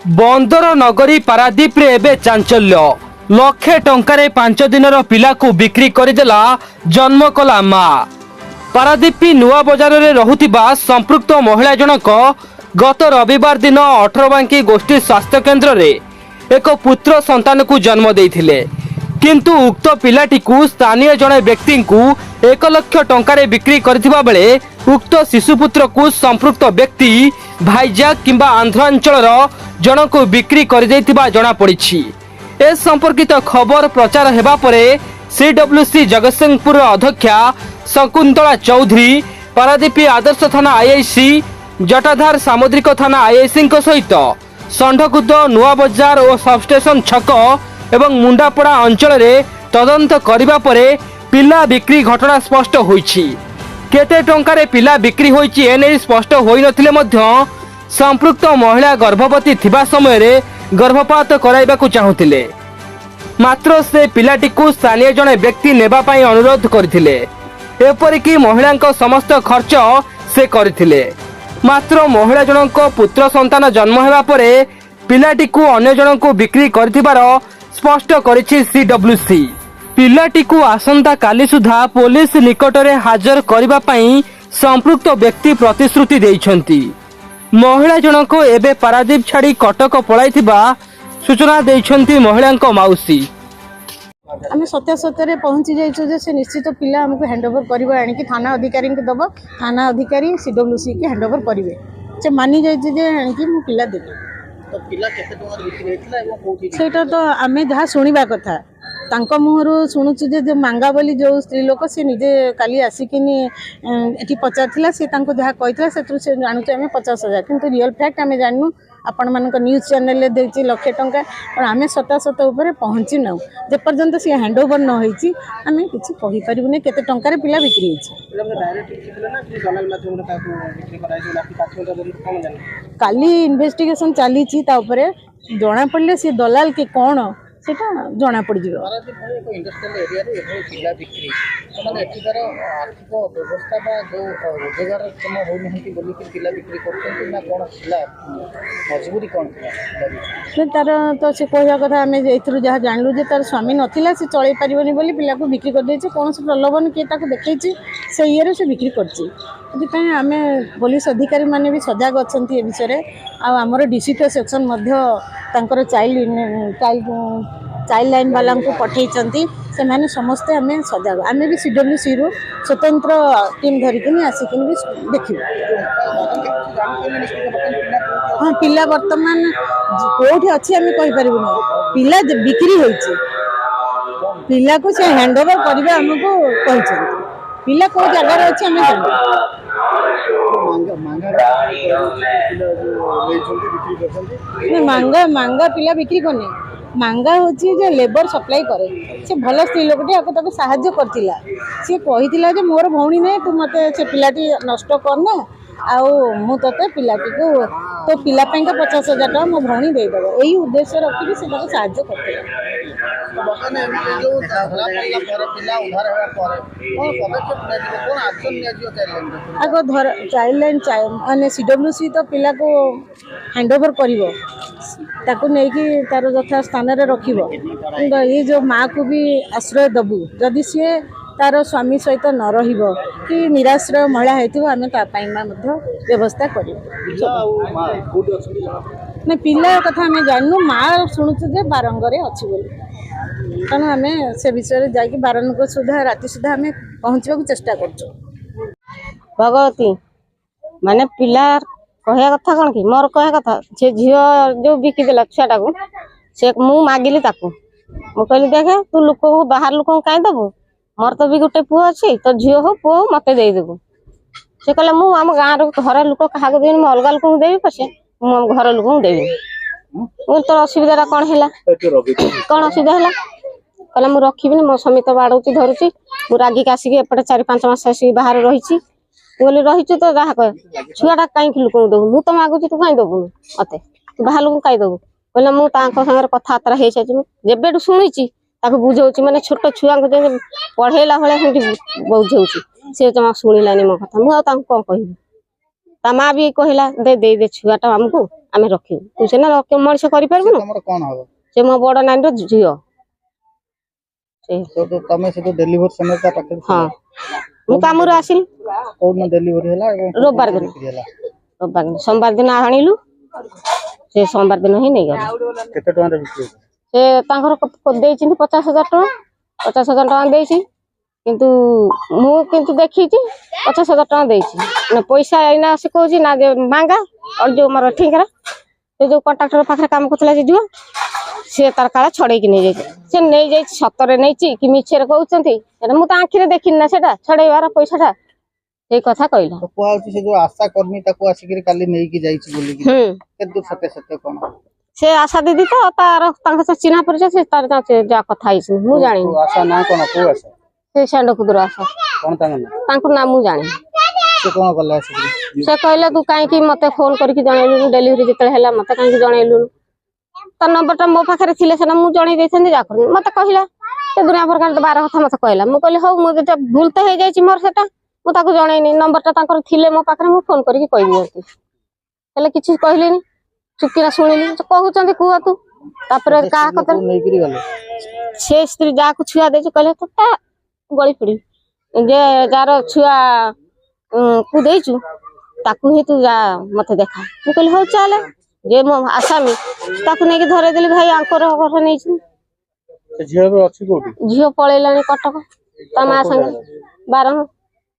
बंदर नगरी पारादीप रे एबे चांचल्य लक्षे टंकारे 5 दिनर पिला को बिक्री करदेला जन्म कला माँ। पारादीप नुआ बजार रे रहुतिबा संपृक्त महिला जनक गत रविवार दिन 18 बांकी गोष्ठी स्वास्थ्य केन्द्र रे एक पुत्र संतान को जन्म देइथिले, किंतु उक्त पिलाटी को स्थानीय जड़े व्यक्ति को 1 लाख टंकारे बिक्री करथिबा बेले उक्त शिशुपुत्र को संपृक्त व्यक्ति भाईजाग किंबा आंध्रांचल जन को बिक्री कर जना पड़ी। ए संपर्कित खबर प्रचार हेबा परे सीडब्ल्यूसी जगतसिंहपुर अध्यक्षा शकुंतला चौधरी, पारादीप आदर्श थाना आईआईसी, जटाधार सामुद्रिक थाना आईआईसी सहित षंढकुद नुआ बजार और सबस्टेशन छक एवं मुंडापड़ा अंचल रे तदंत करिबा परे पिला बिक्री घटना स्पष्ट होईछि। केते टंकारे पिला बिक्री होईछि एने स्पष्ट होई नथिले मध्य संपृक्त महिला गर्भवती थिबा समय रे गर्भपात कराइबाकू चाहुथिले, मात्र से पिलाटी को स्थानीय जने व्यक्ति नेबा पई अनुरोध करथिले। एपरिकी महिलांक समस्त खर्च से करथिले, मात्र महिला जनक पुत्र संतान जन्म हेबा परे पिलाटी को अन्य जन को बिक्री करथिबार स्पष्ट करिछि सीडब्ल्यूसी। पिलाटी को आसंता काली सुधा पुलिस निकटरे हाजर करिबा पई संपृक्त व्यक्ति प्रतिश्रुति देइछंती। महिला जनक एबे पारादीप छाड़ी कटक पळाइथिबा सूचना देइछंती महिलांक माउसी। आम सत्या सत्य पहुँची जाइए से निश्चित पिला आमको हैंडओवर करेंगे, आणिक थाना अधिकारी को दब, थाना अधिकारी सीडब्ल्यूसी की हैंडओवर करेंगे। से मानि जाइए आणिक मु पिला देबे। सेटा तो आम जहाँ शुणा कथा तांको मुहरु शुणुचु जो मांगा बोली जो स्त्री लोक सी निजे काली आसिकिनी एठी पचारथिला से तांको जहाँ कहितला सेतु से जानुचे आमे 50,000, किंतु रियल फैक्ट आमे जाननु आपण मानक न्यूज चैनल ले देछि लक्षे टंका और आमे सता ऊपर पहुँची न जे पर्यंत से हैंडओवर न होईची आमे किछि कहि परिबुने केते टंका रे पिला बिक्री होईची। काली इन्वेस्टिगेशन चली ता ऊपर जना पड़ले से दलाल के कौन सेटा जना पड़ जिवो। तार तो से कहवा कथा आम जहाँ जानलु जे तार स्वामी नथिला से चल पारिबनी बोली पिला को बिक्री कर देछि, कौन से प्रलोभन किए ताको देखैछि से ये से बिक्री करछि। ସେଥିପାଇଁ ଆମେ पुलिस अधिकारी माने भी सजग अछंती ए विषय रे। आमर डीसीपी सेक्शन मध्य तांकर चाइल्ड लाइन वाला को पठे से माने समस्ते आम सजग। आम भी सीडब्ल्यूसी रु स्वतंत्र टीम धरिक आसिक भी देखिए। हाँ पिला वर्तमान कौटी अच्छी आम कहीपर पिला बिक्री होइछि, पिला को से हैंडओवर करबे हमको कहते पिला कौ जगार अच्छे आम जान मांगा मांगा पिला बिक्री करनी। मांगा हूँ लेबर सप्लाई करे से भल स्त्री लोकटे आपको ताको साहाଯ୍य करथिला। से कहिथिला जे मोर भौणी नै तू मते से पिलाटी नष्ट करना आउ मु तते पिलाटी को तो पिला पैंका 50,000 टका मो भौणी दे देबो एही उद्देश्य रखी से ताको साहाଯ୍य करथिला। आगो धर चाइल्ड लाइन माने सीडब्ल्यूसी तो पिला को हैंडओवर करिवो ताको नै कि तार यथा स्थान रे रखिबो। ये जो माँ को भी आश्रय दबु जदि सी तार स्वामी सहित न रहिबो कि निराश्रय महिला हेतिबो आमे ता पई व्यवस्था करिवो। ना पिला कथा आमे जाननु माँ शुणुछु जे बारंगरे अछि बोली, तेणु आम से विषय जाकि बारन को सुधा राति सुधा आम पहुँचा चेष्टा करछु। भगवती माने पिला कहया कथा कौन कि मोर कहया कथा से झील जो बिकिदेला छुआटा को से मु मागिली ताकू मु कहली देखे तू लोक बाहर लोक कहीं दबु, मोर तो भी गोटे पुओ अच्छी तो झील हो पुओ हो मत देदेबू। से कहला मु आम गाँव घर लोक क्या देवी मैं अलग लोक देवी पछे मु घर लोक देवी। तोर असुविधा कौन है कौन असुविधा है कहला मु रखी मो स्वामी तो बाड़ौची धरुची मु रागिक आसिक एपटे 4-5 मास आसिक बाहर रही बोली रही तो जहाँ कह छुआटा कहीं लोक देबू मु तो मागुची तू कहीं दबुन मत तू बाहर लोक कहीं दबू कहला मु सागर कथबार्ता हो सारी शुणी बुझाऊँ माने छोट छुआ को पढ़ेला भाई बुझाऊँ सी जमा शुणिलानी मो कथा मुझे कौन कह ତା ମା ବି କହିଲା ଦେ ଛୁଆଟା ଆମକୁ ଆମେ ରଖିବୁ ତୁ ସିନା ମଣିଷ କରିପାରିବୁନୁ ତମର କଣ ହବ? ସେ ମୋ ବଡ ନାନୀର ଝିଅ ସେ ତମେ ସେ ଡେଲିଭରି ସମୟ ତା ପାଖରେ ଥିଲ? ହଁ ମୁଁ କାମରୁ ଆସିଲି କୋଉଦିନ ଡେଲିଭରି ହେଲା ଏବଂ ରବିବାର ଦିନ ରବିବାର ଦିନ ସୋମବାର ଦିନ ଆଣିଲୁ ସେ ସୋମବାର ଦିନ ହିଁ ନେଇଗଲା। କେତେ ଟଙ୍କାରେ ବିକ୍ରି ହେଲା? ସେ ତାଙ୍କର ଦେଇଛନ୍ତି 50,000 ଟଙ୍କା 50,000 ଟଙ୍କା ଦେଇଛି କିନ୍ତୁ ମୁଁ କିନ୍ତୁ ଦେଖିଛି 50,000 ଟଙ୍କା ଦେଇଛି ପଇସା ଏଇନା ସେ କହୁଛି ନା ମାଙ୍ଗା ଯୋଉ ମୋର ଠିକରା ସେ ଯୋଉ କଣ୍ଟ୍ରାକ୍ଟର ପାଖରେ କାମ କରୁଥିଲା ସେ ଝିଅ ସେ ତାର କାଳେ ଛଡେଇକି ନେଇଯାଇଛି ସେ ନେଇଯାଇଛି ସତରେ ନେଇଛି କି ମିଛରେ କହୁଛନ୍ତି ସେଟା ମୁଁ ତ ଆଖିରେ ଦେଖିନି ନା ସେଟା ଛଡେଇବାର ପଇସାଟା ସେଇ କଥା କହିଲା। କୁହାଯାଉଛି ସେ ଯୋଉ ଆଶା କର୍ମୀ ତାକୁ ଆସିକିରି କାଲି ନେଇକି ଯାଇଛି ବୋଲିକି କେତେ ସତ୍ୟ କଣ? ସେ ଆଶା ଦିଦି ତ ତାଙ୍କ ସହ ଚିହ୍ନା ପରିଚୟ ସେ ତାର ଯାହା କଥା ହେଇଛି ମୁଁ ଜାଣିନି। ଆଶା ନା କଣ କୋଉ ଆଶା? ସେ ଷଣ୍ଢକୁଦୁର ଆଶା କଣ ତାଙ୍କ ନାଁ? ତାଙ୍କ ନାଁ ମୁଁ ଜାଣିନି। ସେ କଣ କଲେ ଆସିକିରି? ସେ କହିଲେ ତୁ କାହିଁକି ମତେ ଫୋନ କରିକି ଜଣେଇଲୁନି ଡେଲିଭରି ଯେତେବେଳେ ହେଲା ମତେ କାହିଁକି ଜଣେଇଲୁନି ତା ନମ୍ବରଟା ମୋ ପାଖରେ ଥିଲେ ସେଟା ମୁଁ ଜଣେଇ ଦେଇଥାନ୍ତି ଯାହା କରି ମତେ କହିଲା ସେ ଦୁନିଆ ପ୍ରକାର 12 କଥା ମତେ କହିଲା ମୁଁ କହିଲି ହଉ ମୁଁ ଯଦି ଭୁଲ ତ ହେଇଯାଇଛି ମୋର ସେଟା ମୁଁ ତାକୁ ଜଣେଇନି ନମ୍ବରଟା ତାଙ୍କର ଥିଲେ ମୋ ପାଖରେ ମୁଁ ଫୋନ କରିକି କହିଦିଅନ୍ତି ହେଲେ କିଛି କହିଲିନି ଚୁପକିନା ଶୁଣିଲି କହୁଛନ୍ତି କୁହ ତୁ ତାପରେ କାହା କଥା ନେଇକିରି ଗଲେ ସେ ସ୍ତ୍ରୀ ଯାହାକୁ ଛୁଆ ଦେଇଛି କହିଲେ ତୋଟା ଗଳି ପଡିବି ଯେ ଯାହାର ଛୁଆ କୁ ଦେଇଛୁ ତାକୁ ହିଁ ତୁ ଯା ମତେ ଦେଖା ମୁଁ କହିଲି ହଉ ଚାଲେ ଯେ ମୋ ଆସାମୀ ତାକୁ ନେଇକି ଧରେଇଦେଲି ଭାଇ ଆଙ୍କର ଘର ନେଇଛି ସେ ଝିଅ ଏବେ ଅଛି କୋଉଠି? ଝିଅ ପଳେଇଲାଣି କଟକ ତା ମା ସାଙ୍ଗେ ବାରଙ୍ଗ